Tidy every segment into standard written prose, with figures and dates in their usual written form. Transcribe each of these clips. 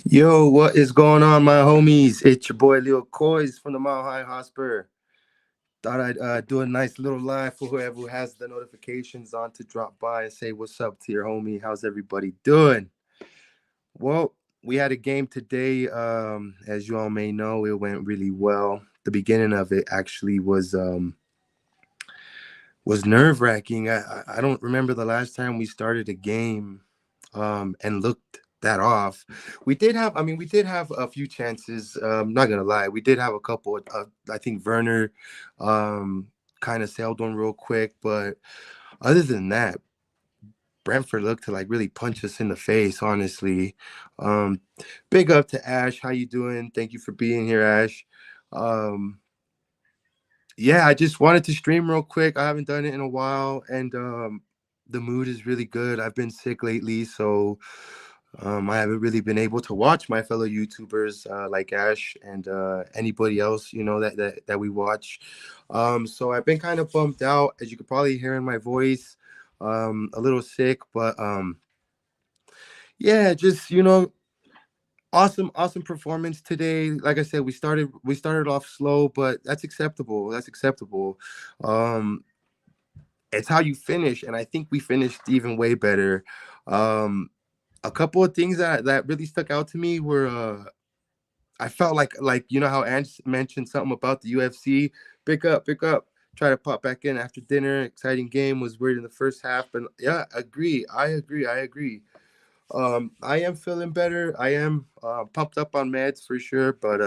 Yo, what is going on, my homies? It's your boy Leo Coys from the Mile High Hospital. Thought I'd do a nice little live for whoever has the notifications on to drop by and say what's up to your homie. How's everybody doing? Well, we had a game today. As you all may know, it went really well. The beginning of it actually was nerve wracking. I don't remember the last time we started a game and looked that off. We did have a few chances. Not gonna lie, we did have a couple. I think Werner kind of sailed one real quick, but other than that, Brentford looked to like really punch us in the face. Honestly, um, big up to Ash. How you doing? Thank you for being here, Ash. Um, yeah, I just wanted to stream real quick. I haven't done it in a while, and the mood is really good. I've been sick lately, so I haven't really been able to watch my fellow YouTubers like Ash and anybody else, that we watch. So I've been kind of bummed out, as you could probably hear in my voice, a little sick, but yeah, just awesome performance today. Like I said, we started off slow, but that's acceptable. That's acceptable. Um, it's how you finish, and I think we finished even way better. Um, a couple of things that really stuck out to me were I felt like how Ange mentioned something about the UFC. Pick up. Try to pop back in after dinner. Exciting game was weird in the first half, but yeah, agree. I agree. I am feeling better. I am pumped up on meds for sure, but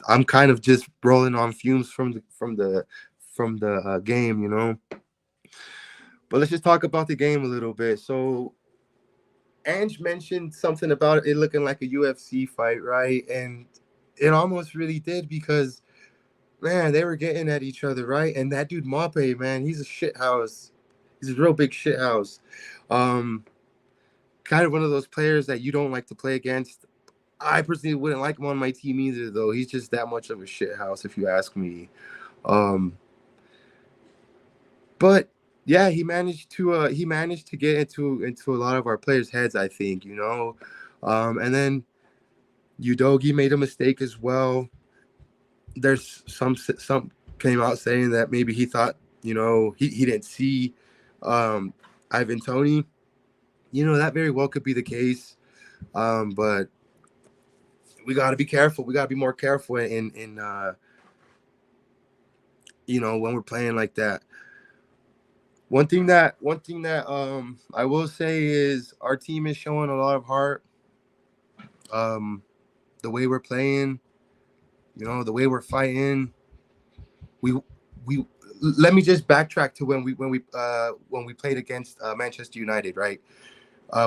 I'm kind of just rolling on fumes from the game, But let's just talk about the game a little bit. So Ange mentioned something about it looking like a UFC fight, right? And it almost really did because man, they were getting at each other, right? And that dude Mape, man, he's a shit house. He's a real big shit house. Um, Kind of one of those players that you don't like to play against. I personally wouldn't like him on my team either, though. He's just that much of a shit house, if you ask me. Um, but yeah, he managed to get into a lot of our players' heads. I think and then Udogi made a mistake as well. There's some came out saying that maybe he thought he didn't see um, Ivan Tony. That very well could be the case, but we got to be careful. We got to be more careful in when we're playing like that. One thing that I will say is our team is showing a lot of heart. Um, the way we're playing, the way we're fighting. We we Let me just backtrack to when we played against Manchester United, right?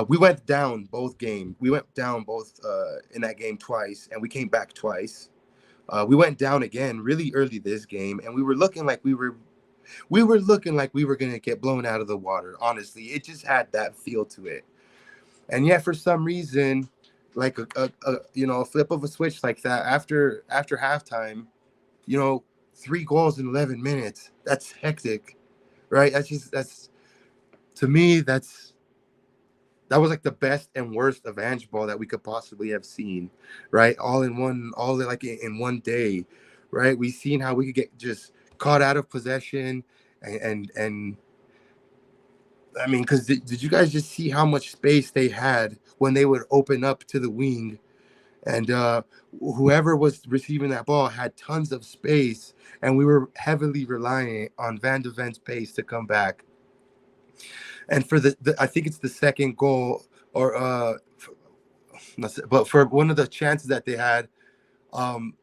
We went down both games. We went down both in that game twice, and we came back twice. We went down again really early this game, and we were gonna get blown out of the water. Honestly, it just had that feel to it. And yet, for some reason, like a flip of a switch like that after halftime, you know, 3 goals in 11 minutes. That's hectic, right? That's to me that was like the best and worst of Ange ball that we could possibly have seen, right? All in like in one day, right? We seen how we could get just caught out of possession, and I mean, because did you guys just see how much space they had when they would open up to the wing, and whoever was receiving that ball had tons of space, and we were heavily reliant on Van de Ven's pace to come back. And for the I think it's the second goal, or but for one of the chances that they had, um,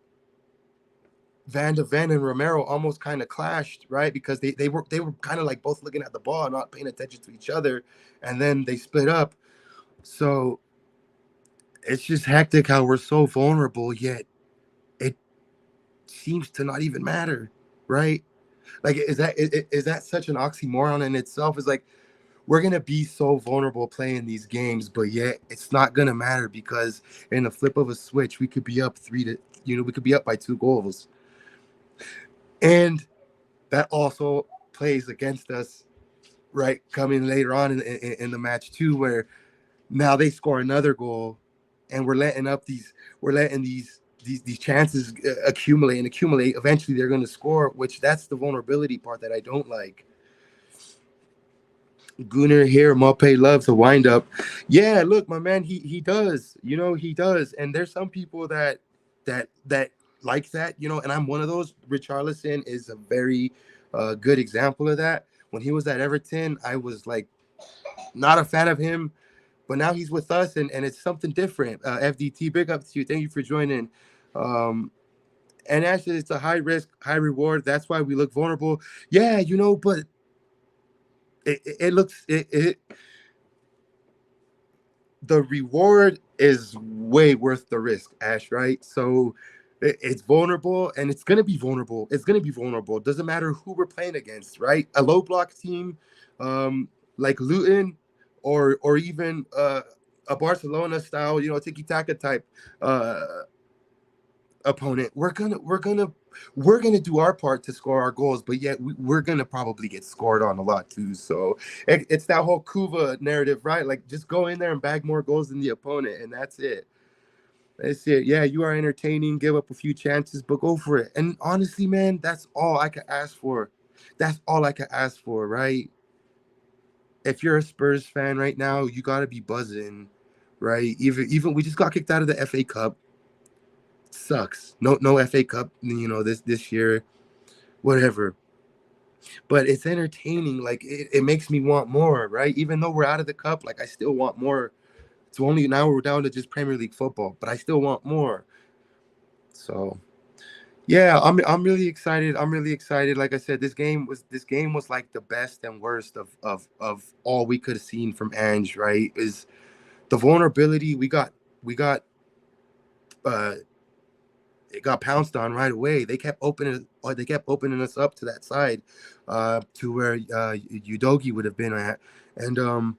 Van de Ven and Romero almost kind of clashed, right? Because they were kind of like both looking at the ball, not paying attention to each other, and then they split up. So it's just hectic how we're so vulnerable, yet it seems to not even matter, right? Like, is that such an oxymoron in itself? Is like we're gonna be so vulnerable playing these games, but yet it's not gonna matter because in the flip of a switch, we could be up we could be up by 2 goals, and that also plays against us, right? Coming later on in the match too, where now they score another goal, and we're letting these chances accumulate and accumulate. Eventually, they're going to score, which that's the vulnerability part that I don't like. Gunnar here, Maupay loves a wind up. Yeah, look, my man, he does. He does. And there's some people that like that. And I'm one of those. Richarlison is a very good example of that. When he was at Everton, I was like not a fan of him, but now he's with us, and it's something different. FDT, big up to you. Thank you for joining. And actually, it's a high risk, high reward. That's why we look vulnerable. Yeah, but it looks it the reward is way worth the risk, Ash, right? So it's vulnerable, and it's gonna be vulnerable. It's gonna be vulnerable. It doesn't matter who we're playing against, right? A low block team, like Luton, or even a Barcelona style, tiki taka type uh, opponent. We're gonna do our part to score our goals, but yet we're gonna probably get scored on a lot too. So it's that whole Kuva narrative, right? Like, just go in there and bag more goals than the opponent, and that's it. That's it. Yeah, you are entertaining. Give up a few chances, but go for it. And honestly, man, that's all I could ask for. That's all I could ask for, right? If you're a Spurs fan right now, you gotta be buzzing, right? Even we just got kicked out of the FA Cup. Sucks. No FA Cup, this year, whatever. But it's entertaining. Like, it makes me want more, right? Even though we're out of the cup, like, I still want more. It's only now we're down to just Premier League football, but I still want more. So yeah, I'm really excited. I'm really excited. Like I said, this game was like the best and worst of all we could have seen from Ange, right? Is the vulnerability we got uh it got pounced on right away. They kept opening us up to that side, to where Udogi would have been at. And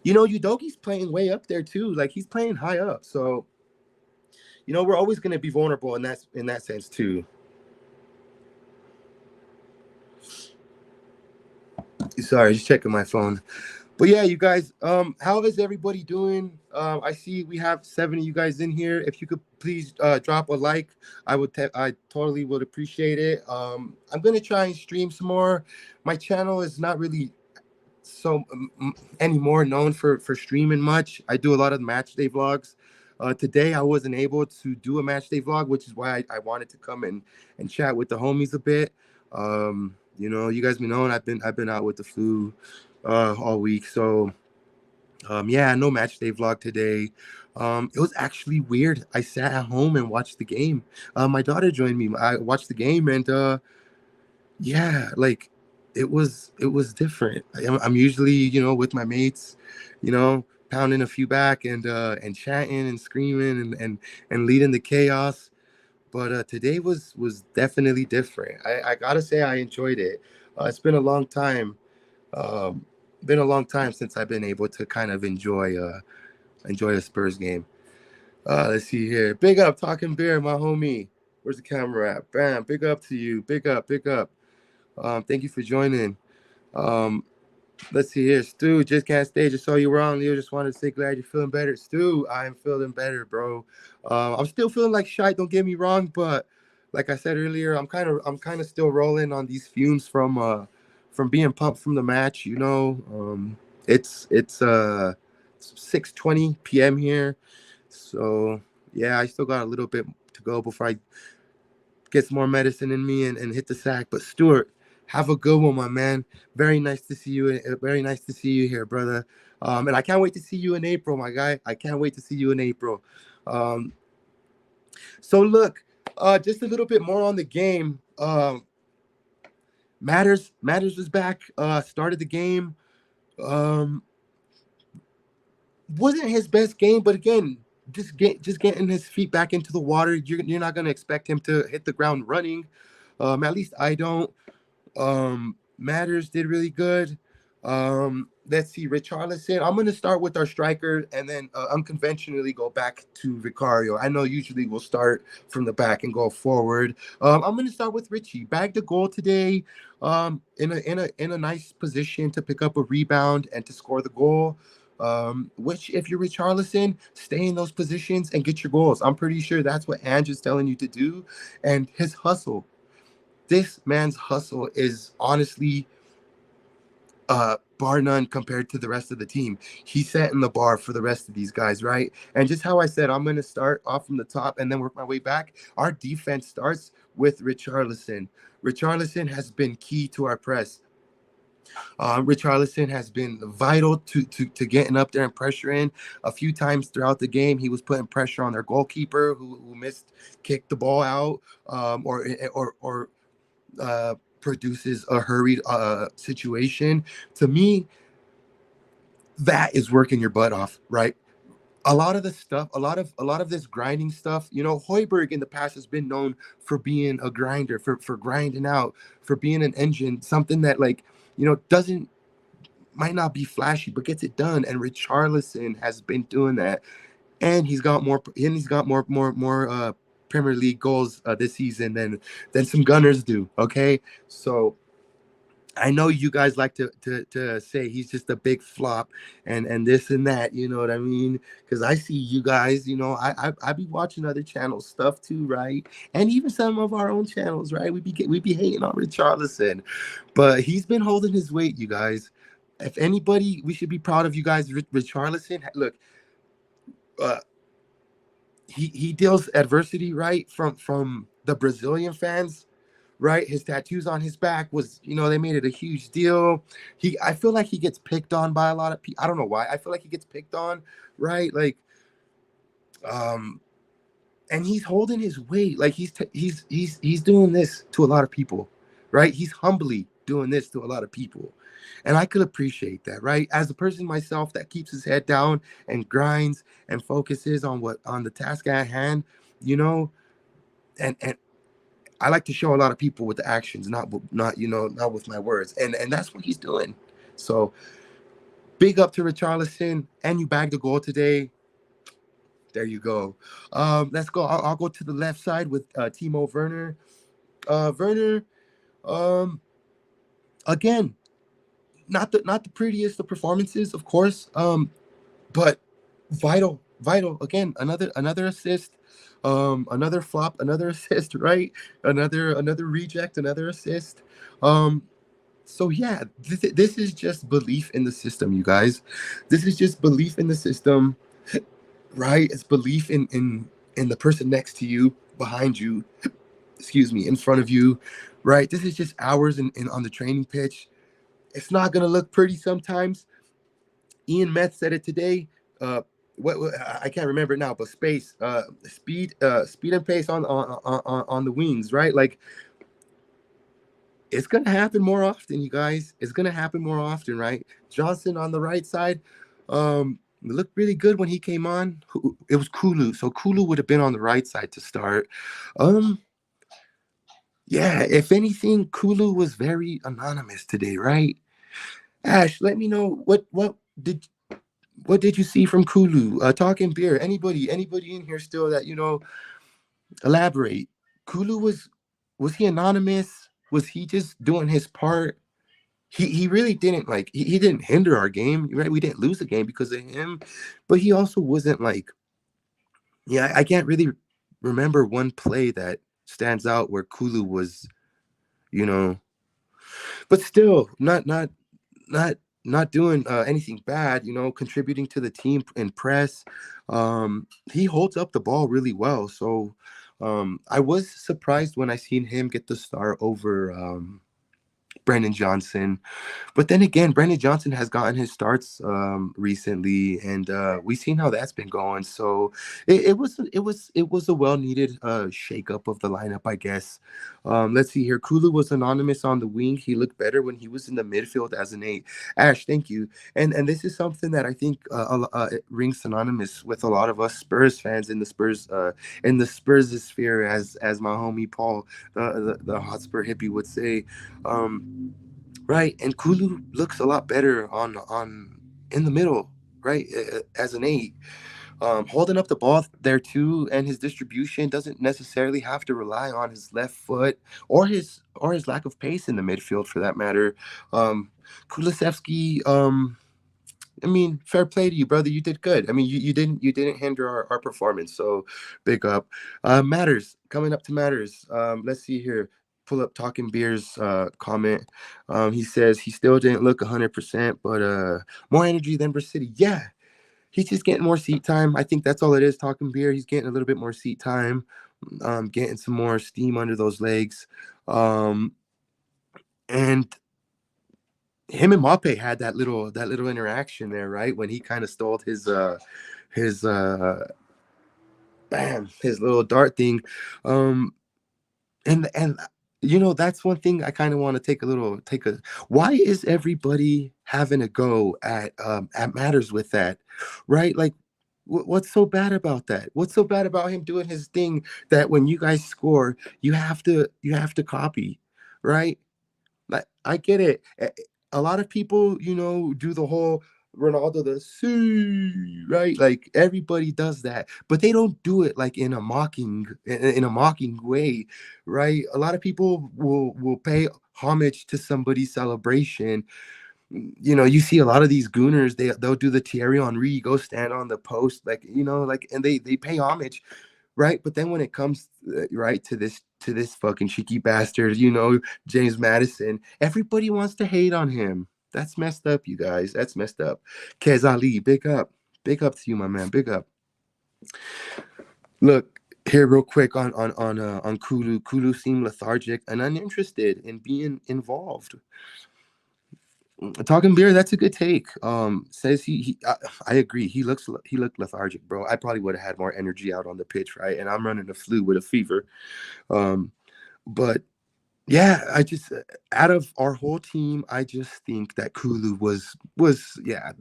Udogi's playing way up there too. Like, he's playing high up. So, we're always gonna be vulnerable in that sense too. Sorry, just checking my phone. But yeah, you guys, how is everybody doing? I see we have 7 of you guys in here. If you could please drop a like, I totally would appreciate it. I'm gonna try and stream some more. My channel is not really so anymore known for streaming much. I do a lot of match day vlogs. Today I wasn't able to do a match day vlog, which is why I wanted to come and chat with the homies a bit. You guys been knowing I've been out with the flu all week. So yeah, no match day vlog today. It was actually weird. I sat at home and watched the game. My daughter joined me. I watched the game, and yeah, like, it was different. I'm usually, with my mates, pounding a few back and chatting and screaming and leading the chaos. But today was definitely different. I gotta say I enjoyed it. It's been a long time. Um, been a long time since I've been able to kind of enjoy a Spurs game. Let's see here. Big up, talking beer, my homie. Where's the camera at? Bam. Big up to you. Big up. Big up. Thank you for joining. Um, let's see here. Stu, just can't stay. Just saw you around. Leo, just wanted to say glad you're feeling better. Stu, I'm feeling better, bro. I'm still feeling like shite, don't get me wrong, but like I said earlier, I'm kind of still rolling on these fumes from being pumped from the match. It's 6:20 p.m. here. So yeah, I still got a little bit to go before I get some more medicine in me and hit the sack. But Stuart, have a good one, my man. Very nice to see you. Very nice to see you here, brother. And I can't wait to see you in April, my guy. I can't wait to see you in April. Um, so look, just a little bit more on the game. Matters is back. Started the game. Um, wasn't his best game, but again, just getting his feet back into the water. You're not gonna expect him to hit the ground running. At least I don't. Matters did really good. Let's see, Richarlison. I'm gonna start with our striker, and then unconventionally go back to Vicario. I know usually we'll start from the back and go forward. I'm gonna start with Richie. Bagged a goal today. In a nice position to pick up a rebound and to score the goal. Which, if you're Richarlison, stay in those positions and get your goals. I'm pretty sure that's what Ange is telling you to do. And his hustle, this man's hustle is honestly bar none compared to the rest of the team. He's setting the bar for the rest of these guys, right? And just how I said, I'm going to start off from the top and then work my way back. Our defense starts with Richarlison. Richarlison has been key to our press. Richarlison has been vital to getting up there and pressuring. A few times throughout the game, he was putting pressure on their goalkeeper who missed, kicked the ball out, or produces a hurried situation. To me, that is working your butt off, right? A lot of the stuff, a lot of this grinding stuff, Hoiberg in the past has been known for being a grinder, for grinding out, for being an engine, something that, like, doesn't might not be flashy but gets it done. And Richarlison has been doing that, and he's got more Premier League goals this season than some Gunners do. Okay, so I know you guys like to say he's just a big flop and this and that, you know what I mean? Because I see you guys, I be watching other channels stuff too, right? And even some of our own channels, right? We be hating on Richarlison, but he's been holding his weight, you guys. If anybody, we should be proud of you guys. Richarlison, look, uh, he deals adversity, right, from the Brazilian fans, right? His tattoos on his back was, they made it a huge deal. I feel like he gets picked on by a lot of people. I don't know why. I feel like he gets picked on, right? Like, um, and he's holding his weight. Like he's doing this to a lot of people, right? He's humbly doing this to a lot of people. And I could appreciate that, right? As a person myself that keeps his head down and grinds and focuses on the task at hand, you know, and I like to show a lot of people with the actions, not with my words, and that's what he's doing. So big up to Richarlison, and you bagged the goal today. There you go. Let's go. I'll go to the left side with Timo Werner. Werner, um, again, not the prettiest of performances, of course. But vital again. Another assist, another flop, another assist, right? Another reject, another assist. Um, so yeah, this is just belief in the system, you guys. This is just belief in the system, right? It's belief in the person next to you, behind you, excuse me, in front of you, right? This is just hours in on the training pitch. It's not gonna look pretty sometimes. Ian Metz said it today. What I can't remember it now, but speed and pace on the wings, right? Like, it's gonna happen more often, you guys. It's gonna happen more often, right? Johnson on the right side, it looked really good when he came on. It was Kulu, so Kulu would have been on the right side to start. Um, yeah, if anything, Kulu was very anonymous today, right? Ash, let me know did what did you see from Kulu? Talking beer. Anybody in here still that elaborate? Kulu was he anonymous? Was he just doing his part? He really didn't he didn't hinder our game, right? We didn't lose the game because of him, but he also wasn't like, yeah. I can't really remember one play that stands out where Kulu was, you know, but still not not doing anything bad, contributing to the team in press. He holds up the ball really well. So I was surprised when I seen him get the start over Brendan Johnson. But then again, Brendan Johnson has gotten his starts recently, and we've seen how that's been going. So it was a well needed shakeup of the lineup, I guess. Let's see here. Kulu was anonymous on the wing. He looked better when he was in the midfield as an eight. Ash, thank you. And this is something that I think it rings synonymous with a lot of us Spurs fans in the Spurs sphere, as my homie Paul, the Hotspur hippie, would say. Right, and Kulu looks a lot better on in the middle, right, as an eight, holding up the ball there too, and his distribution doesn't necessarily have to rely on his left foot or his lack of pace in the midfield, for that matter. Kulusevski, I mean, fair play to you, brother. You did good. I mean, you didn't hinder our performance. So big up. Matters coming up to matters. Let's see here. Pull up talking beers comment. He says he still didn't look 100%, but more energy than City. Yeah, he's just getting more seat time. I think that's all it is. Talking beer. He's getting a little bit more seat time. Getting some more steam under those legs. Um, and him and Mape had that little interaction there, right? When he kind of stole his bam, his little dart thing. Um and that's one thing I kind of want to take a why is everybody having a go at matters with that, right? Like what's so bad about that? What's so bad about him doing his thing that when you guys score, you have to copy, right? Like I get it. A lot of people, do the whole Ronaldo the see, right? Like everybody does that, but they don't do it like in a mocking way, right? A lot of people will pay homage to somebody's celebration. You see a lot of these gooners, they'll do the Thierry Henry, go stand on the post, like like, and they pay homage, right? But then when it comes right to this fucking cheeky bastard, James Madison, everybody wants to hate on him. That's messed up, you guys. That's messed up. Kez Ali, big up to you, my man. Big up. Look here, real quick on Kulu. Kulu seemed lethargic and uninterested in being involved. Talking beer, that's a good take. Says I agree. He looked lethargic, bro. I probably would have had more energy out on the pitch, right? And I'm running the flu with a fever. Um, but yeah, I just out of our whole team, I just think that Kulu was yeah.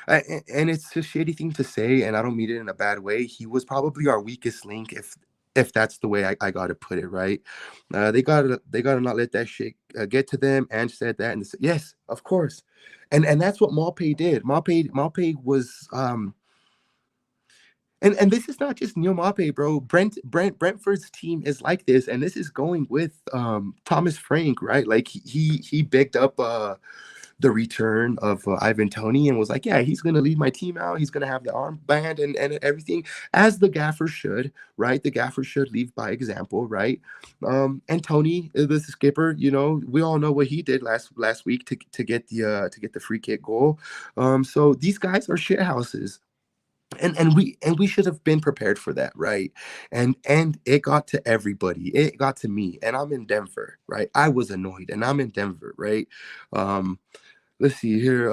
And it's a shitty thing to say, and I don't mean it in a bad way. He was probably our weakest link, if that's the way I gotta put it, right? They gotta not let that shit get to them. And said that, and yes, of course, and that's what Malpe did. Malpe was and this is not just Neil Mape, bro. Brentford's team is like this, and this is going with Thomas Frank, right? Like he bigged up the return of Ivan Tony and was like, yeah, he's gonna lead my team out. He's gonna have the armband and everything, as the gaffer should, right? The gaffer should lead by example, right? And Tony, the skipper, we all know what he did last week to get the free kick goal. So these guys are shit houses, and we should have been prepared for that, right? And it got to everybody. It got to me, and I'm in Denver, right? I was annoyed, and I'm in Denver, right? um let's see here.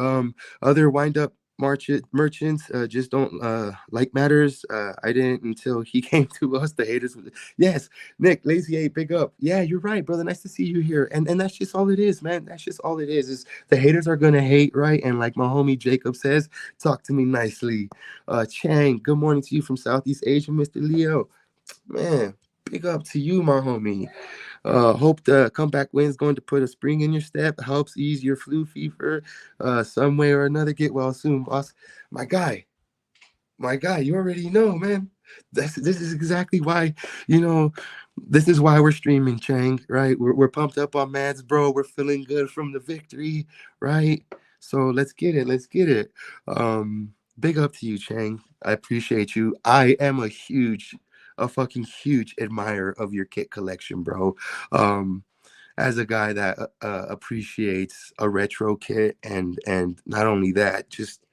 Other wind up merchants just don't like matters. I didn't until he came to us. The haters. Yes, Nick Lazy A, big up. Yeah, you're right, brother. Nice to see you here. And that's just all it is, man. That's just all it is the haters are gonna hate, right? And like my homie Jacob says, talk to me nicely. Chang, good morning to you from Southeast Asia, Mr. Leo. Man, big up to you, my homie. Hope the comeback win is going to put a spring in your step, helps ease your flu fever, some way or another. Get well soon, boss. My guy, my guy, you already know, man. This is exactly why, you know, this is why we're streaming, Chang, right? We're pumped up on Mads, bro. We're feeling good from the victory, right? So let's get it. Let's get it. Big up to you, Chang. I appreciate you. I am a fucking huge admirer of your kit collection, bro. Um, as a guy that appreciates a retro kit, and not only that, just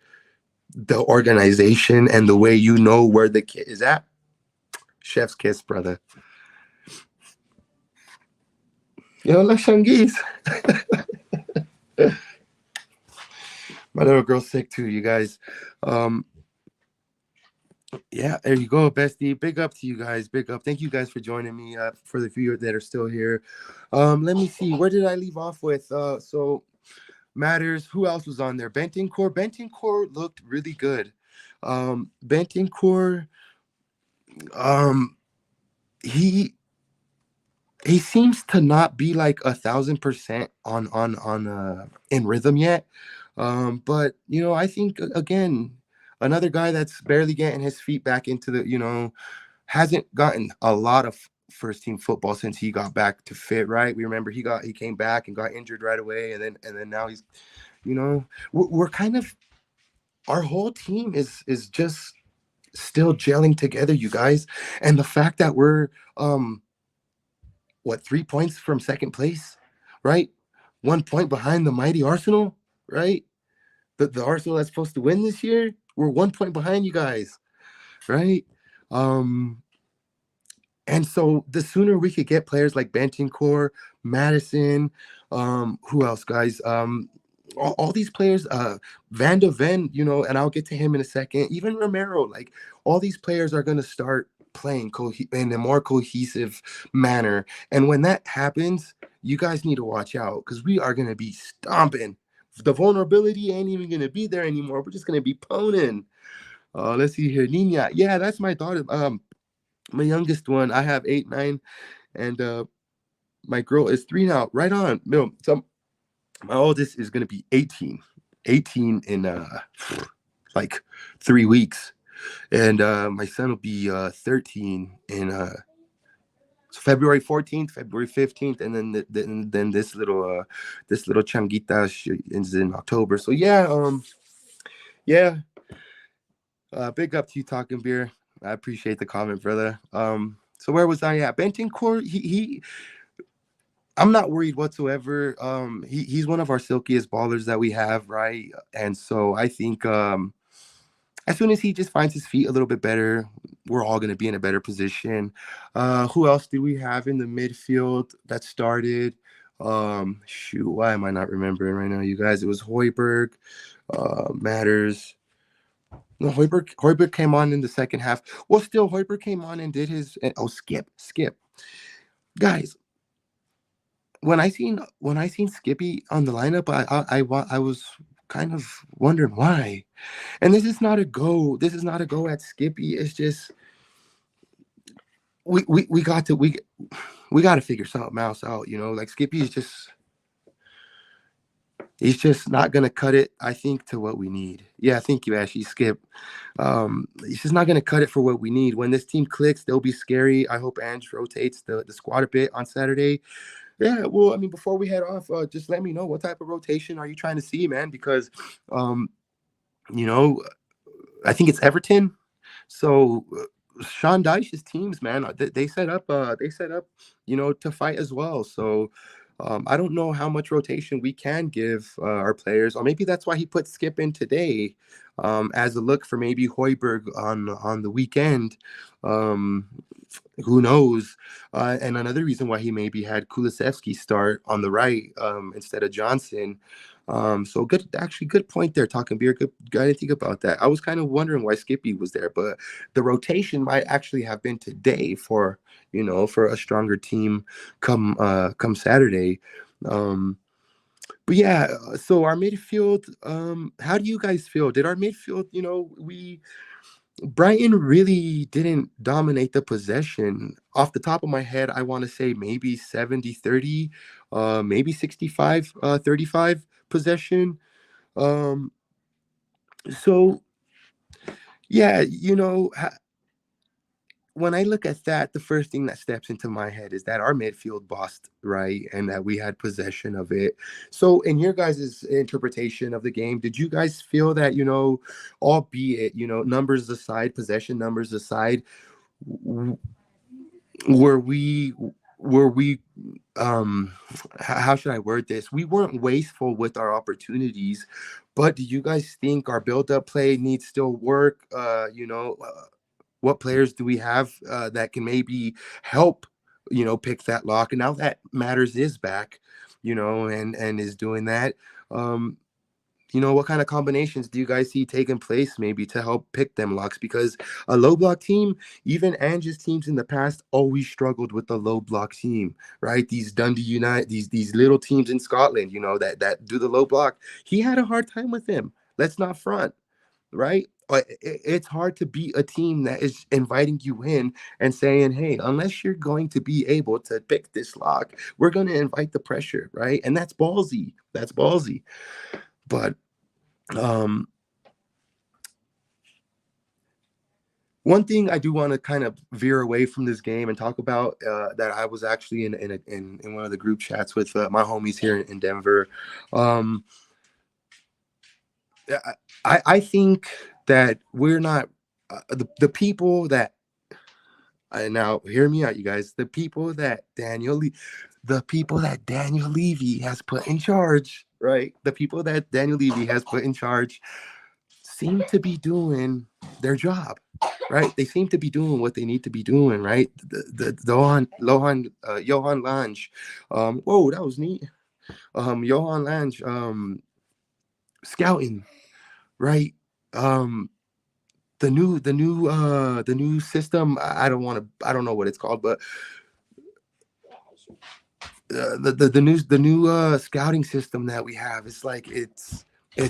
the organization and the way where the kit is at. Chef's kiss, brother. Yo, la Shangis. My little girl's sick too, you guys. Um, yeah, there you go, bestie. Big up to you guys. Big up. Thank you guys for joining me. For the few that are still here. Let me see. Where did I leave off with? So matters. Who else was on there? Bentoncourt. Bentoncourt looked really good. Bentoncourt. Um, he he seems to not be like 1,000% on in rhythm yet. But I think again, another guy that's barely getting his feet back into hasn't gotten a lot of first team football since he got back to fit, right? We remember he came back and got injured right away, and then now he's we're kind of our whole team is just still gelling together, you guys. And the fact that we're what 3 points from second place, right? 1 point behind the mighty Arsenal, right? The Arsenal that's supposed to win this year, we're 1 point behind you guys, right? Um, and so the sooner we could get players like Bentoncourt, Madison, who else, guys? All these players, Van de Ven, and I'll get to him in a second. Even Romero, like all these players are going to start playing in a more cohesive manner. And when that happens, you guys need to watch out because we are going to be stomping. The vulnerability ain't even going to be there anymore. We're just going to be poning. Let's see here, Nina. Yeah, that's my daughter. My youngest one. I have 8, 9, and my girl is 3 now. Right on. No, so my oldest is gonna be 18. 18 in like 3 weeks. And my son will be 13 in February 14th, February 15th, and then this little changuita is in October. So yeah, big up to you, talking beer. I appreciate the comment, brother. So where was I at? Bentoncourt, he I'm not worried whatsoever. He's one of our silkiest ballers that we have, right? And so I think as soon as he just finds his feet a little bit better, we're all going to be in a better position. Who else do we have in the midfield that started? Shoot, why am I not remembering right now, you guys? It was Hoiberg, Matters. No, Hoiberg came on in the second half. Well, still, Hoiberg came on and did his. Oh, Skip, guys. When I seen Skippy on the lineup, I was kind of wondering why. And this is not a go. This is not a go at Skippy. It's just we got to figure something else out. Like Skippy is just he's just not gonna cut it. I think to what we need. Yeah, thank you, Ashley. Skip. He's just not gonna cut it for what we need. When this team clicks, they'll be scary. I hope Ange rotates the squad a bit on Saturday. Yeah, well, I mean, before we head off, just let me know what type of rotation are you trying to see, man? Because, um, you know, I think it's Everton. So Sean Dyche's teams, man, they set up, to fight as well. So I don't know how much rotation we can give our players, or maybe that's why he put Skip in today as a look for maybe Hoiberg on the weekend. Um, who knows? And another reason why he maybe had Kulisevsky start on the right instead of Johnson. So good point there, talking beer. Good, I didn't think about that. I was kind of wondering why Skippy was there, but the rotation might actually have been today for a stronger team come Saturday. Um, but yeah, so our midfield, how do you guys feel? Did our midfield, we Brighton really didn't dominate the possession. Off the top of my head, I want to say maybe 70-30, maybe 65-35 possession. Um, so yeah, when I look at that, the first thing that steps into my head is that our midfield bossed, right? And that we had possession of it. So, in your guys' interpretation of the game, did you guys feel that, albeit, numbers aside, possession numbers aside, w- were we how should I word this? We weren't wasteful with our opportunities, but do you guys think our build-up play needs still work? What players do we have that can maybe help, pick that lock? And now that Matters is back, and is doing that. Um, what kind of combinations do you guys see taking place maybe to help pick them locks? Because a low block team, even Ange's teams in the past always struggled with the low block team, right? These Dundee United, these little teams in Scotland, that do the low block. He had a hard time with them. Let's not front, right? It's hard to beat a team that is inviting you in and saying, hey, unless you're going to be able to pick this lock, we're going to invite the pressure, right? And that's ballsy. That's ballsy. But um, one thing I do want to kind of veer away from this game and talk about that I was actually in one of the group chats with my homies here in Denver. Um, I think that we're not the people that now hear me out, you guys. The people that Daniel Levy has put in charge, right? The people that Daniel Levy has put in charge seem to be doing their job, right? They seem to be doing what they need to be doing, right? The Johan Lange, whoa, that was neat. Johan Lange, scouting, right? Um, the new system. I don't know what it's called, but the new scouting system that we have, it's like it's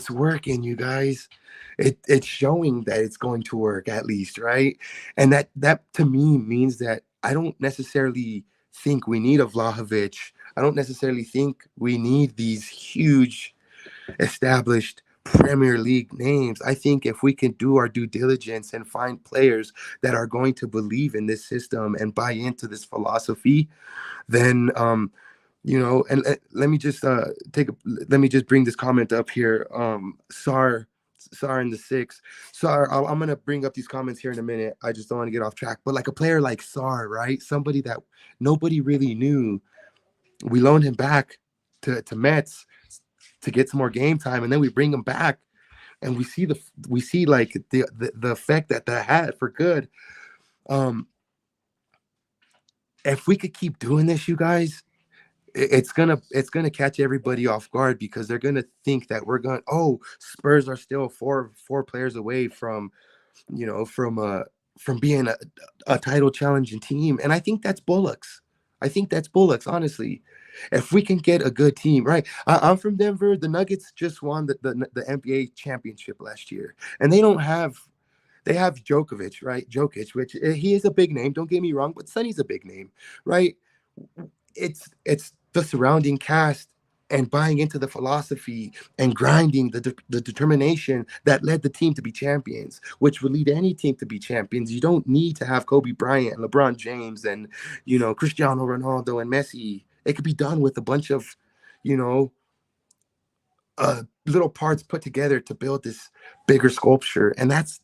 working, you guys. It's showing that it's going to work, at least, right? And that to me means that I don't necessarily think we need a Vlahovic. I don't necessarily think we need these huge established Premier League names. I think if we can do our due diligence and find players that are going to believe in this system and buy into this philosophy, then and let me just let me just bring this comment up here. Sar in the six. Sar, I'm gonna bring up these comments here in a minute. I just don't want to get off track. But like a player like Sar, right? Somebody that nobody really knew. We loaned him back to Mets to get some more game time, and then we bring him back, and we see like the effect that had for good. Um, if we could keep doing this, you guys, it's gonna catch everybody off guard because they're gonna think that we're going. Oh, Spurs are still four players away from you know from being a title challenging team, and I think that's Bullocks. I think that's Bullocks. Honestly, if we can get a good team, right? I'm from Denver. The Nuggets just won the NBA championship last year, and they have Djokovic, right? Jokic, which he is a big name. Don't get me wrong, but Sonny's a big name, right? It's the surrounding cast and buying into the philosophy and grinding the determination that led the team to be champions, which would lead any team to be champions. You don't need to have Kobe Bryant and LeBron James and Cristiano Ronaldo and Messi. It could be done with a bunch of you know little parts put together to build this bigger sculpture. And that's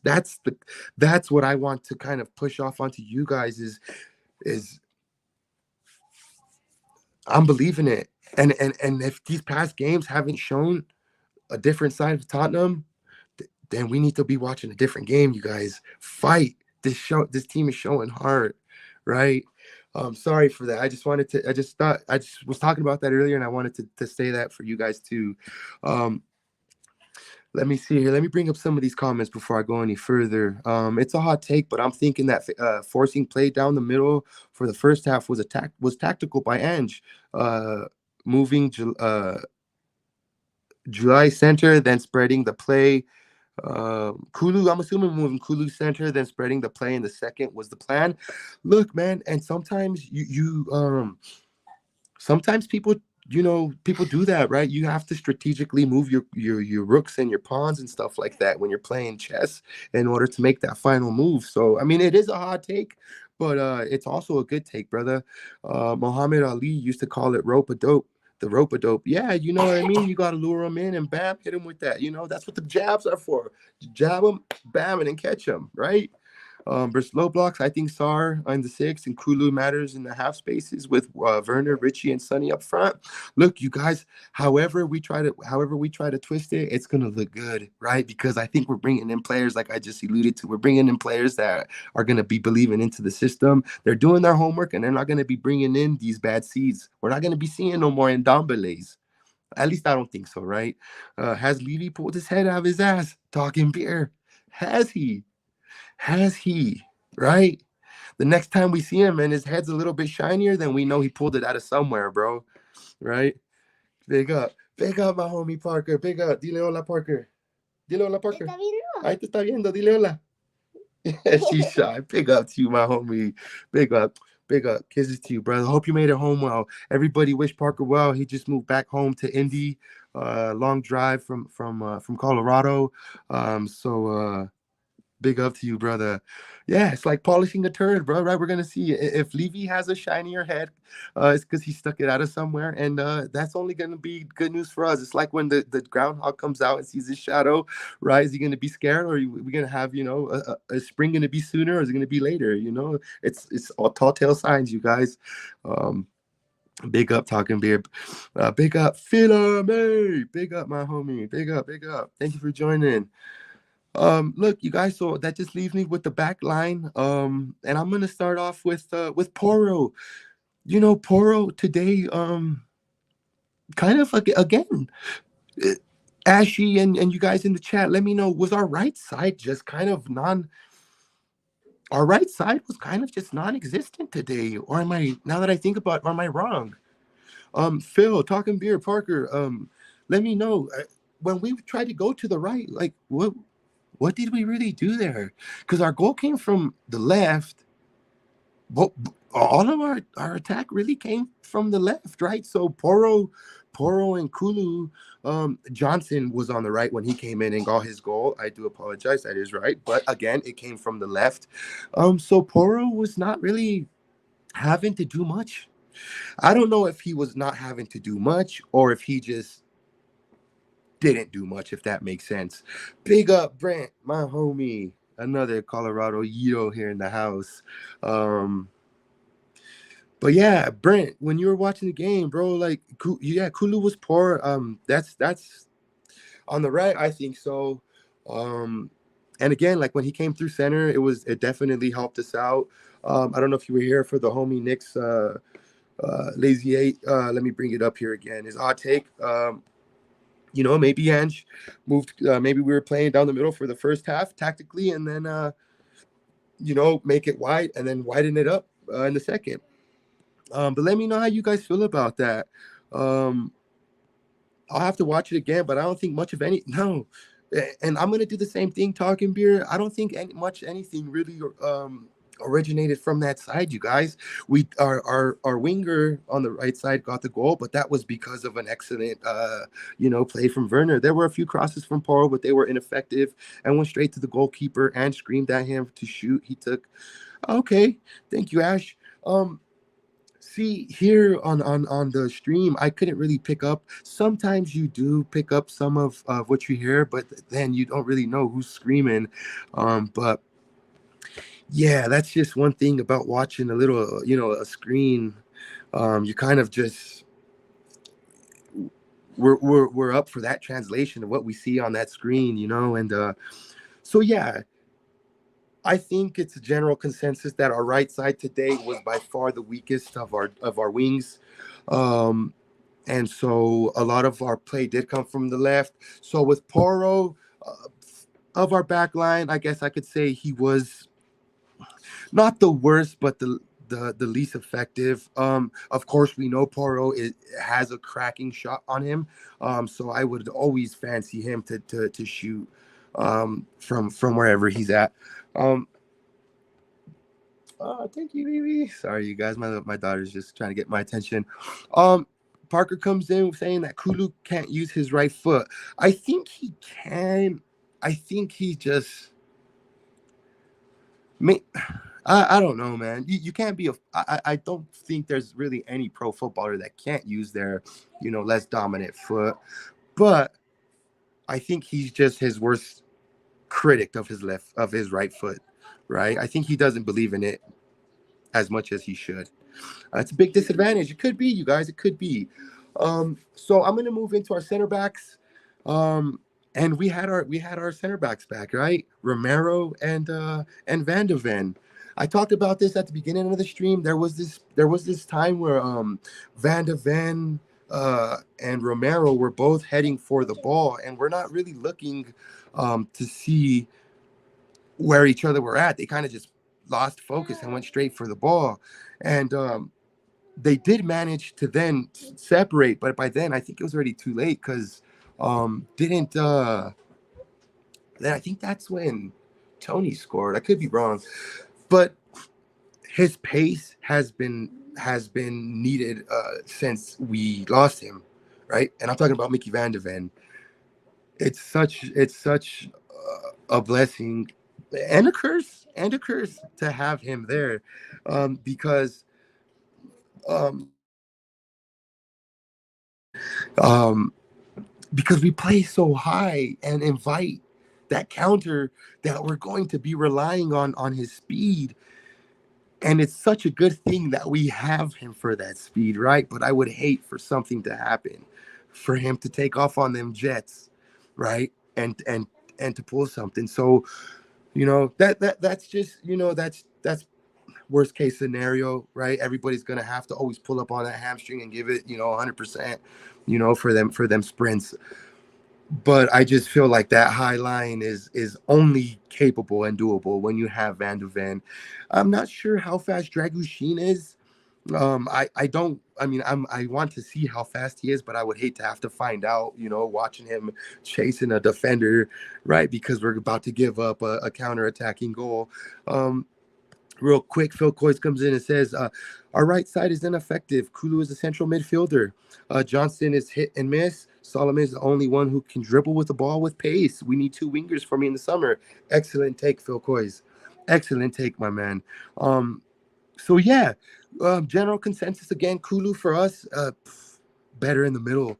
what I want to kind of push off onto you guys is I'm believing it. And if these past games haven't shown a different side of Tottenham, then we need to be watching a different game. You guys fight. This team is showing heart, right? Sorry for that. I just was talking about that earlier, and I wanted to say that for you guys too. Um, Let me see here. Let me bring up some of these comments before I go any further. It's a hot take, but I'm thinking that forcing play down the middle for the first half was tactical by Ange, moving July center, then spreading the play. Kulu, I'm assuming moving Kulu center, then spreading the play in the second was the plan. Look, man, and sometimes sometimes people do that, right? You have to strategically move your rooks and your pawns and stuff like that when you're playing chess in order to make that final move. So I mean, it is a hot take, but it's also a good take, brother. Muhammad Ali used to call it rope a dope. The rope a dope. Yeah, you know what I mean? You got to lure them in and bam, hit them with that. That's what the jabs are for. Jab them, bam, and then catch them, right? Versus low blocks, I think Sar in the six and Kulu matters in the half spaces with Werner, Richie, and Sonny up front. Look, you guys, however we try to twist it, it's gonna look good, right? Because I think we're bringing in players like I just alluded to. We're bringing in players that are gonna be believing into the system. They're doing their homework, and they're not gonna be bringing in these bad seeds. We're not gonna be seeing no more Ndombele's. At least I don't think so, right? Has Levy pulled his head out of his ass talking beer? Has he? Has he? Right? The next time we see him and his head's a little bit shinier, then we know he pulled it out of somewhere, bro. Right? Big up. Big up, my homie Parker. Big up. Dile hola, Parker. Dile hola, Parker. Ahí te está viendo. Dile hola. She's shy. Big up to you, my homie. Big up. Big up. Kisses to you, brother. Hope you made it home well. Everybody wish Parker well. He just moved back home to Indy. Long drive from Colorado. So Big up to you, brother. Yeah, it's like polishing a turd, bro. Right? We're gonna see if Levy has a shinier head, it's because he stuck it out of somewhere, and that's only gonna be good news for us. It's like when the groundhog comes out and sees his shadow, right? Is he gonna be scared, or are we gonna have a spring gonna be sooner, or is it gonna be later? It's all tall tale signs, you guys. Um, Big up, talking beer. Big up, Filler me. Big up, my homie. Big up, big up. Thank you for joining. Look, you guys, so that just leaves me with the back line. And I'm gonna start off with Poro. Poro today, kind of again, uh, Ashy and you guys in the chat, let me know, was our right side just kind of our right side was kind of just non-existent today, or am I, now that I think about it, am I wrong? Phil, talking beer, Parker, let me know, when we tried to go to the right, like what did we really do there? Because our goal came from the left, but all of our attack really came from the left, right? So Poro and Kulu, Johnson was on the right when he came in and got his goal. I do apologize, that is right, but again, it came from the left. So Poro was not really having to do much. I don't know if he was not having to do much or if he just didn't do much, if that makes sense. Big up, Brent, my homie. Another Colorado Yito here in the house. Um, but yeah, Brent, when you were watching the game, bro, like, yeah, Kulu was poor. That's on the right, I think so. Um, and again, like when he came through center, it definitely helped us out. I don't know if you were here for the homie Nick's lazy eight. Let me bring it up here again. His odd take. Maybe Ange moved. Maybe we were playing down the middle for the first half tactically, and then make it wide and then widen it up in the second. But let me know how you guys feel about that. Um, I'll have to watch it again, but I don't think much of any. No, and I'm gonna do the same thing. Talking beer. I don't think anything really originated from that side. You guys, our winger on the right side got the goal, but that was because of an excellent play from Werner. There were a few crosses from Paul, but they were ineffective and went straight to the goalkeeper and screamed at him to shoot. He took. Okay, thank you, Ash. See, here on the stream, I couldn't really pick up. Sometimes you do pick up some of what you hear, but then you don't really know who's screaming. But yeah, that's just one thing about watching a little, a screen. You kind of just we're up for that translation of what we see on that screen, and so yeah, I think it's a general consensus that our right side today was by far the weakest of our wings. Um, and so a lot of our play did come from the left. So with Poro, of our back line, I guess I could say he was not the worst, but the least effective. Of course, we know Poro has a cracking shot on him. So I would always fancy him to shoot from wherever he's at. Um, Thank you, Vivi. Sorry, you guys. My daughter's just trying to get my attention. Um, Parker comes in saying that Kulu can't use his right foot. I think he can. I think he just. May, I don't know, man. You can't be I don't think there's really any pro footballer that can't use their, less dominant foot. But I think he's just his worst critic of his right foot, right? I think he doesn't believe in it as much as he should. It's a big disadvantage. It could be, you guys. It could be. So I'm gonna move into our center backs. And we had our center backs back, right? Romero and Van de Ven. I talked about this at the beginning of the stream. There was this time where Van de Ven and Romero were both heading for the ball, and we're not really looking to see where each other were at. They kind of just lost focus and went straight for the ball. And they did manage to then separate, but by then I think it was already too late because didn't then I think that's when Tony scored. I could be wrong, but his pace has been needed since we lost him, right? And I'm talking about Mickey Van de Ven. It's such a blessing and a curse to have him there, because um, um, because we play so high and invite that counter that we're going to be relying on his speed. And it's such a good thing that we have him for that speed, right? But I would hate for something to happen, for him to take off on them jets, right? And to pull something. So, that's just, that's worst case scenario, right? Everybody's gonna have to always pull up on that hamstring and give it, 100%, for them sprints. But I just feel like that high line is only capable and doable when you have Van de Ven. I'm not sure how fast Dragushin is. I don't. I mean, I want to see how fast he is, but I would hate to have to find out. Watching him chasing a defender, right? Because we're about to give up a counter-attacking goal. Real quick, Phil Coyce comes in and says, our right side is ineffective. Kulu is a central midfielder. Johnston is hit and miss. Solomon is the only one who can dribble with the ball with pace. We need two wingers for me in the summer. Excellent take, Phil Coyce. Excellent take, my man. So yeah, general consensus again, Kulu for us, better in the middle.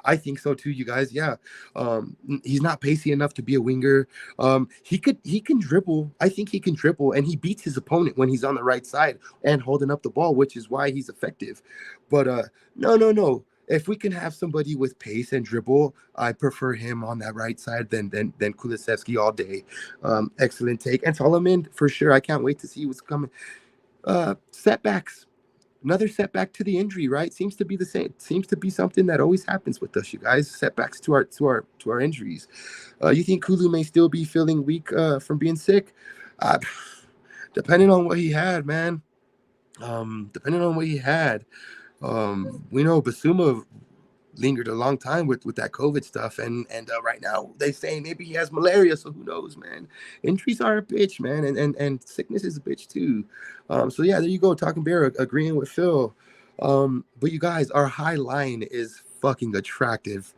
I think so too, you guys. Yeah, he's not pacey enough to be a winger. He can dribble. I think he can dribble, and he beats his opponent when he's on the right side and holding up the ball, which is why he's effective. But no. If we can have somebody with pace and dribble, I prefer him on that right side than Kulisevsky all day. Excellent take, and Solomon for sure. I can't wait to see what's coming. Setbacks, another setback to the injury, right? Seems to be the same. Seems to be something that always happens with us, you guys. Setbacks to our injuries. You think Kulu may still be feeling weak from being sick? Uh, Depending on what he had, man. Depending on what he had. We know Basuma lingered a long time with that COVID stuff, and right now they say maybe he has malaria. So who knows, man? Injuries are a bitch, man, and sickness is a bitch too. So yeah, there you go, talking bear, agreeing with Phil. But you guys, our high line is fucking attractive.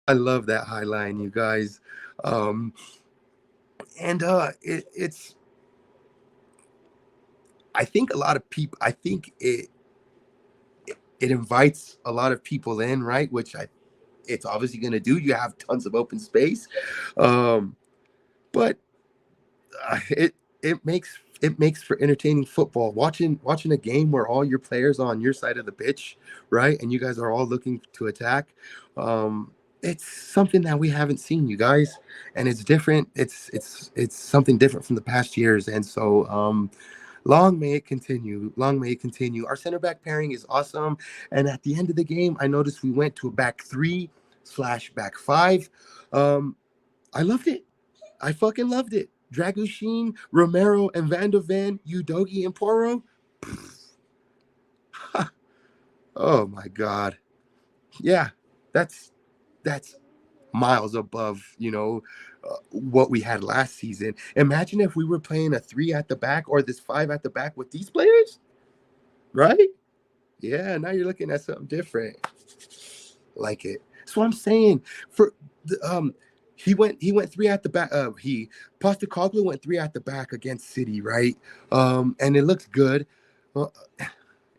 I love that high line, you guys. Um, and it's I think a lot of people. I think it invites a lot of people in, right? Which it's obviously going to do. You have tons of open space, um, but it makes for entertaining football. Watching a game where all your players are on your side of the pitch, right, and you guys are all looking to attack. It's something that we haven't seen, you guys, and it's different. It's something different from the past years, and so long may it continue. Long may it continue. Our center back pairing is awesome. And at the end of the game, I noticed we went to a back three / back five. Um, I loved it. I fucking loved it. Dragushin, Romero, and Van de Ven, Udogi, and Poro. Oh my God. Yeah, that's miles above, what we had last season. Imagine if we were playing a three at the back or this five at the back with these players, right? Yeah, now you're looking at something different. Like it. That's what I'm saying. For the, he went three at the back. He Postecoglou went three at the back against City, right? And it looks good. Uh,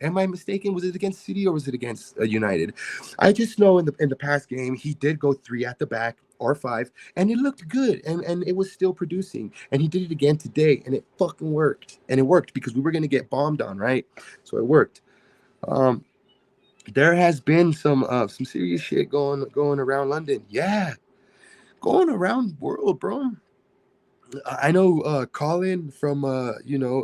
Am I mistaken? Was it against City or was it against United? I just know in the past game he did go three at the back or five, and it looked good, and it was still producing. And he did it again today, and it fucking worked. And it worked because we were gonna get bombed on, right? So it worked. Um, there has been some serious shit going around London. Yeah, going around world, bro. I know Colin from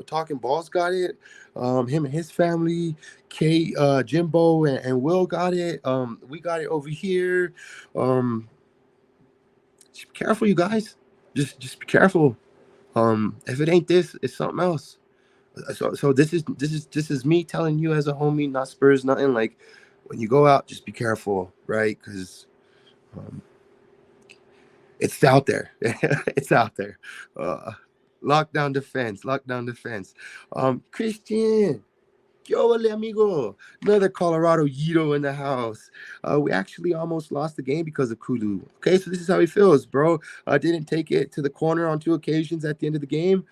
Talking Balls got it. Him and his family, Kate, Jimbo, and Will got it. We got it over here. Um, just be careful, you guys. Just be careful. If it ain't this, it's something else. So this is me telling you as a homie, not Spurs, nothing. Like when you go out, just be careful, right? Because um, it's out there. It's out there. Uh, lockdown defense. Christian. Yo, ole, amigo. Another Colorado Yito in the house. We actually almost lost the game because of Kulu. Okay, so this is how he feels, bro. Didn't take it to the corner on 2 occasions at the end of the game.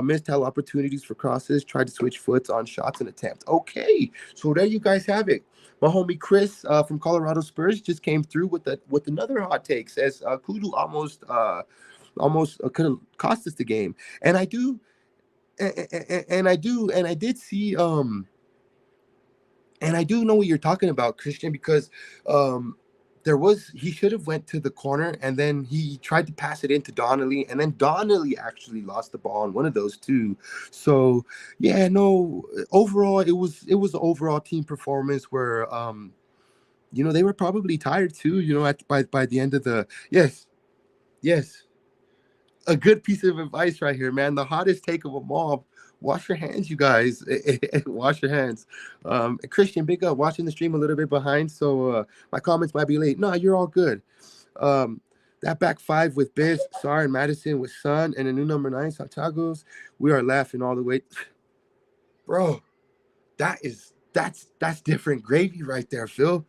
Missed out opportunities for crosses. Tried to switch foots on shots and attempt. Okay, so there you guys have it. My homie Chris from Colorado Spurs just came through with another hot take. Says Kulu almost could have cost us the game, and I do, and I did see and I do know what you're talking about, Christian, because um, he should have went to the corner and then he tried to pass it into Donnelly, and then Donnelly actually lost the ball on one of those two. So yeah, no, overall it was an overall team performance where they were probably tired too. By the end of the yes, yes, a good piece of advice right here, man. The hottest take of them all. Wash your hands, you guys. Wash your hands. Christian, big up. Watching the stream a little bit behind, so my comments might be late. No, you're all good. Um, that back five with Biz, Sar, and Madison with Sun, and a new number 9, Santiago's. We are laughing all the way, bro. That's different gravy right there, Phil.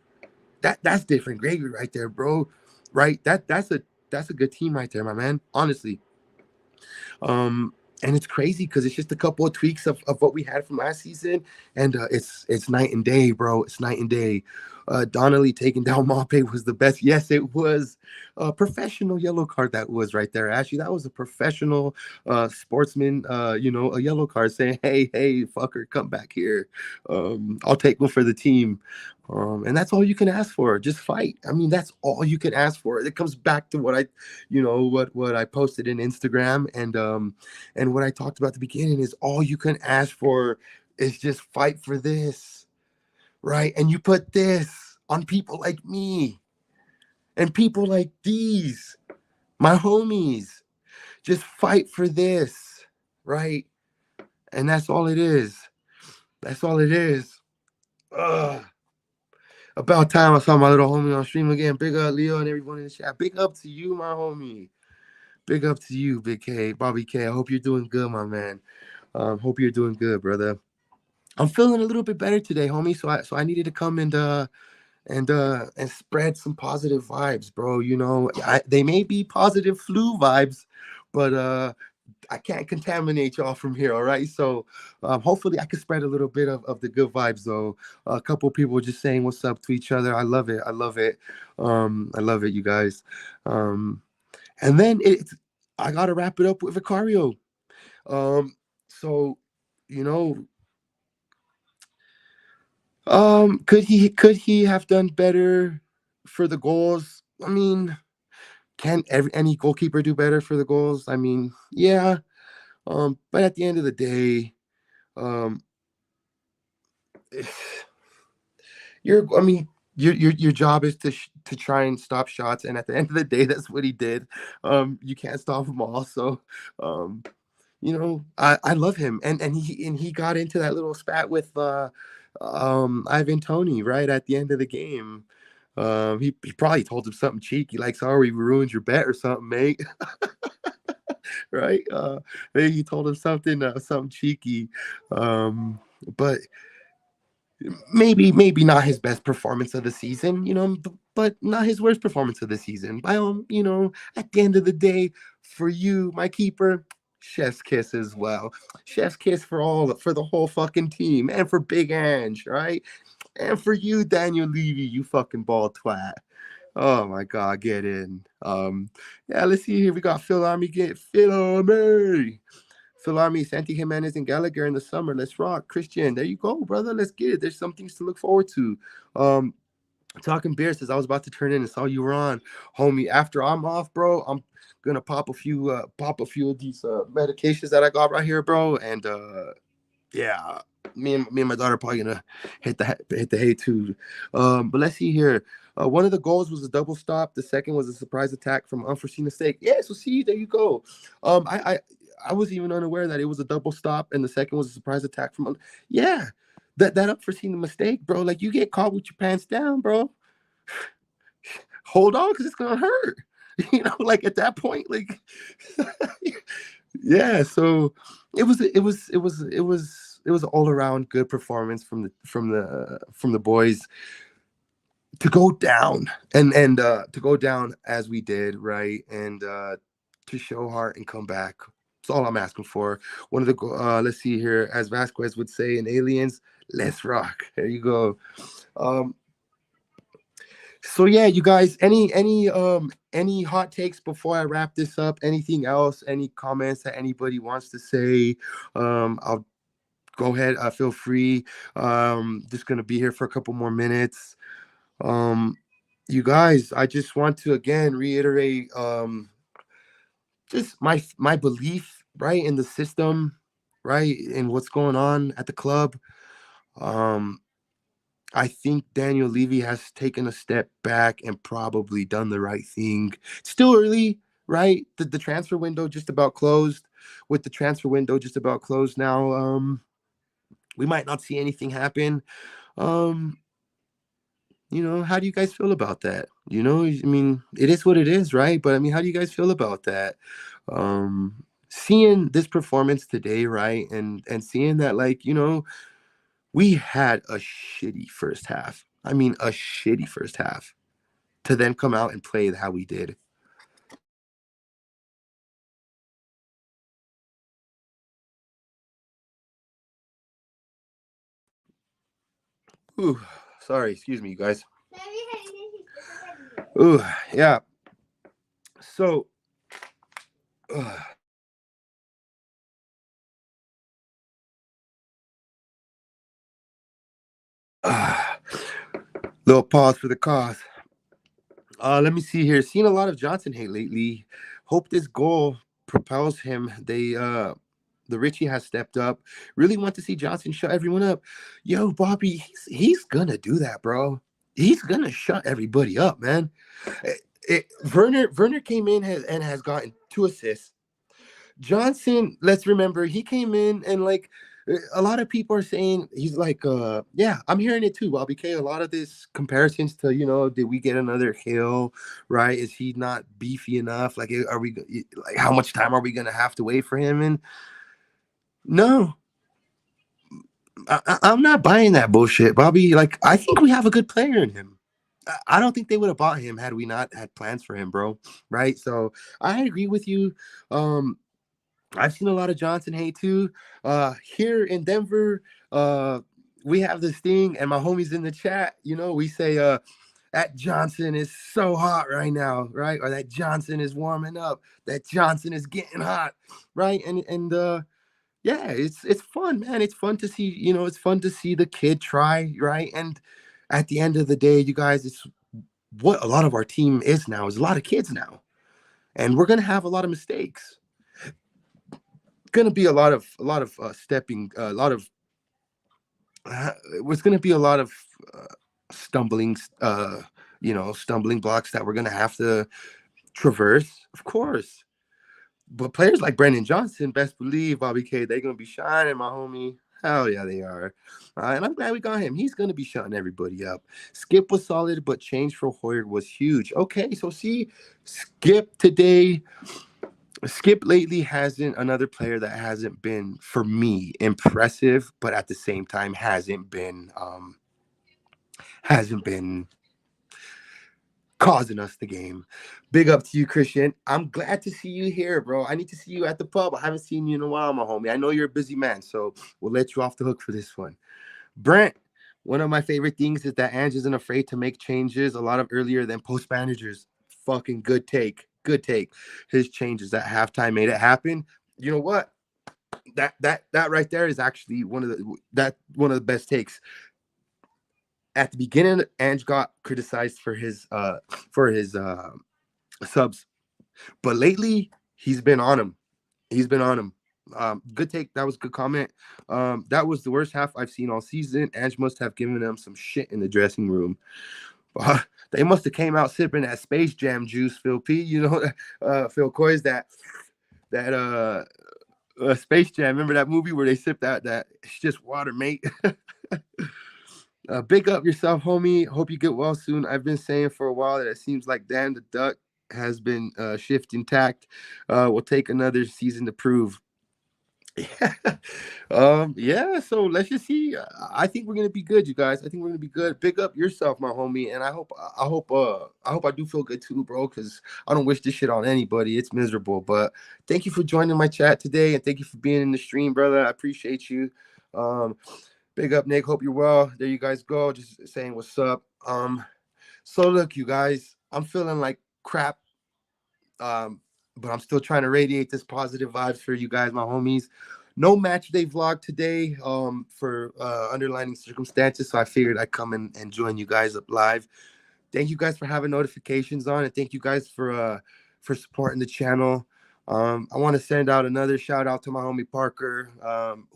That's different gravy right there, bro. Right? That's a good team right there, my man. Honestly. Um, and it's crazy because it's just a couple of tweaks of what we had from last season, and it's night and day, bro. It's night and day. Donnelly taking down Mape was the best. Yes, it was a professional yellow card. That was right there. Actually, that was a professional sportsman. A yellow card saying, "Hey, fucker, come back here. I'll take one for the team." And that's all you can ask for. Just fight. I mean, that's all you can ask for. It comes back to what I posted in Instagram, and what I talked about at the beginning is all you can ask for is just fight for this, right? And you put this on people like me and people like these, my homies. Just fight for this, right? And that's all it is. That's all it is. Ugh. About time I saw my little homie on stream again. Big up, Leo, and everyone in the chat. Big up to you, my homie. Big up to you, Big K, Bobby K. I hope you're doing good, my man. Hope you're doing good, brother. I'm feeling a little bit better today, homie. So I needed to come and spread some positive vibes, bro. They may be positive flu vibes, but I can't contaminate y'all from here. All right. So hopefully I can spread a little bit of the good vibes, though. A couple of people just saying what's up to each other. I love it. I love it. I love it, you guys. And then I got to wrap it up with Vicario. So, you know, could he have done better for the goals? I mean, can any goalkeeper do better for the goals? I mean, yeah. But at the end of the day, um, I mean, your job is to try and stop shots, and at the end of the day, that's what he did. You can't stop them all, so um, I love him, and he got into that little spat with Ivan Tony right at the end of the game. He probably told him something cheeky like, "Sorry, we ruined your bet" or something, mate. Right? Maybe he told him something cheeky. But maybe not his best performance of the season, but not his worst performance of the season. At the end of the day, for you, my keeper, chef's kiss as well. Chef's kiss for the whole fucking team, and for Big Ange, right? And for you, Daniel Levy, you fucking ball twat. Oh my God, get in. Yeah, let's see here. We got Phil Army. Get Phil Army. Phil Army, Santi Jimenez, and Gallagher in the summer. Let's rock. Christian, there you go, brother. Let's get it. There's some things to look forward to. Talking beer says I was about to turn in and saw you were on, homie. After I'm off, bro, I'm gonna pop a few of these medications that I got right here, bro, and yeah, me and my daughter are probably gonna hit the hay too. But let's see here. One of the goals was a double stop. The second was a surprise attack from unforeseen mistake. Yeah, so see, there you go. I was even unaware that it was a double stop, and the second was a surprise attack from. Yeah, that unforeseen mistake, bro. Like, you get caught with your pants down, bro. Hold on, because it's gonna hurt. Like at that point, like, yeah. So it was was an all around good performance from the boys to go down and to go down as we did, right? And to show heart and come back. That's all I'm asking for. One of the let's see here, as Vasquez would say in Aliens, let's rock. There you go. Um, so yeah, you guys, any hot takes before I wrap this up? Anything else? Any comments that anybody wants to say? I'll go ahead. Feel free. Just gonna be here for a couple more minutes. Um, you guys, I just want to again reiterate just my belief, right, in the system, right, in what's going on at the club. Um, I think Daniel Levy has taken a step back and probably done the right thing. Still early, right? The transfer window just about closed. With the transfer window just about closed now, we might not see anything happen. Um, how do you guys feel about that? I mean, it is what it is, right? But I mean, how do you guys feel about that? Seeing this performance today, right? And seeing that, like, we had a shitty first half. I mean, a shitty first half to then come out and play how we did. Ooh, sorry, excuse me, you guys. Ooh, yeah. So, uh, uh, little pause for the cause. Let me see here. Seen a lot of Johnson hate lately. Hope this goal propels him. The Richie has stepped up. Really want to see Johnson shut everyone up. Yo, Bobby, he's gonna do that, bro. He's gonna shut everybody up, man. Werner came in and has gotten 2 assists. Johnson, let's remember, he came in and like a lot of people are saying he's like, yeah, I'm hearing it too, Bobby K. A lot of this comparisons to, did we get another Hill, right? Is he not beefy enough? Like, are we like, how much time are we gonna have to wait for him? And no, I'm not buying that bullshit, Bobby. Like, I think we have a good player in him. I don't think they would have bought him had we not had plans for him, bro. Right? So I agree with you. I've seen a lot of Johnson hate too. Here in Denver, we have this thing, and my homies in the chat, we say, that Johnson is so hot right now, right? Or that Johnson is warming up. That Johnson is getting hot, right? And yeah, it's fun, man. It's fun to see, it's fun to see the kid try, right? And at the end of the day, you guys, it's what a lot of our team is now. Is a lot of kids now, and we're gonna have a lot of mistakes. Going to be a lot of stepping, a lot of it's going to be a lot of uh, stumbling, stumbling blocks that we're going to have to traverse, of course. But players like Brandon Johnson, best believe, Bobby K, they're going to be shining, my homie. Hell yeah, they are. And I'm glad we got him. He's going to be shutting everybody up. Skip was solid, but change for Hoyer was huge. Okay, so see, Skip lately hasn't another player that hasn't been for me impressive, but at the same time hasn't been causing us the game. Big up to you, Christian. I'm glad to see you here, bro. I need to see you at the pub. I haven't seen you in a while, my homie. I know you're a busy man, so we'll let you off the hook for this one. Brent, one of my favorite things is that Ange isn't afraid to make changes a lot of earlier than post managers. Fucking good take. Good take. His changes at halftime made it happen. You know what? That right there is actually one of the best takes. At the beginning, Ange got criticized for his subs, but lately he's been on him. He's been on him. Good take. That was a good comment. That was the worst half I've seen all season. Ange must have given them some shit in the dressing room. They must have came out sipping that Space Jam juice, Phil P. Phil Coy's that Space Jam. Remember that movie where they sipped that it's just water, mate. Big up yourself, homie. Hope you get well soon. I've been saying for a while that it seems like Dan the Duck has been shifting tact. Will take another season to prove. Yeah. Yeah, so let's just see. I think we're gonna be good, you guys. I think we're gonna be good. Big up yourself, my homie. And I hope I do feel good too, bro, because I don't wish this shit on anybody. It's miserable. But thank you for joining my chat today, and thank you for being in the stream, brother. I appreciate you. Um, big up, Nick. Hope you're well. There you guys go. Just saying what's up. So look, you guys, I'm feeling like crap. Um, but I'm still trying to radiate this positive vibes for you guys, my homies. No match day vlog today, for underlining circumstances. So I figured I'd come and join you guys up live. Thank you guys for having notifications on, and thank you guys for supporting the channel. I want to send out another shout out to my homie Parker,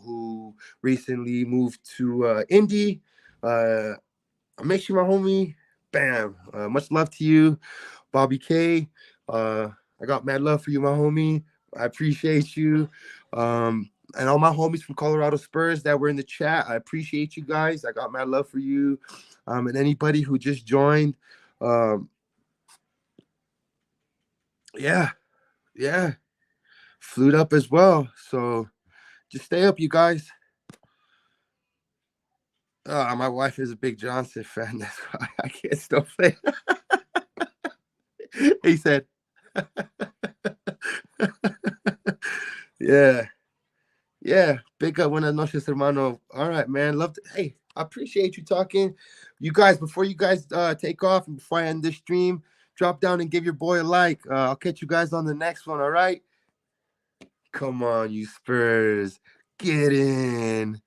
who recently moved to Indy. I miss you, my homie. Bam. Much love to you. Bobby K. I got mad love for you, my homie. I appreciate you. And all my homies from Colorado Spurs that were in the chat, I appreciate you guys. I got mad love for you. And anybody who just joined, um, yeah, yeah, flued up as well. So just stay up, you guys. My wife is a big Johnson fan. That's why I can't stop playing. He said, yeah. Yeah, big up, buenas noches, hermano. All right, man. Love to, hey, I appreciate you talking. You guys, before you guys take off and before I end this stream, drop down and give your boy a like. I'll catch you guys on the next one. All right. Come on, you Spurs. Get in.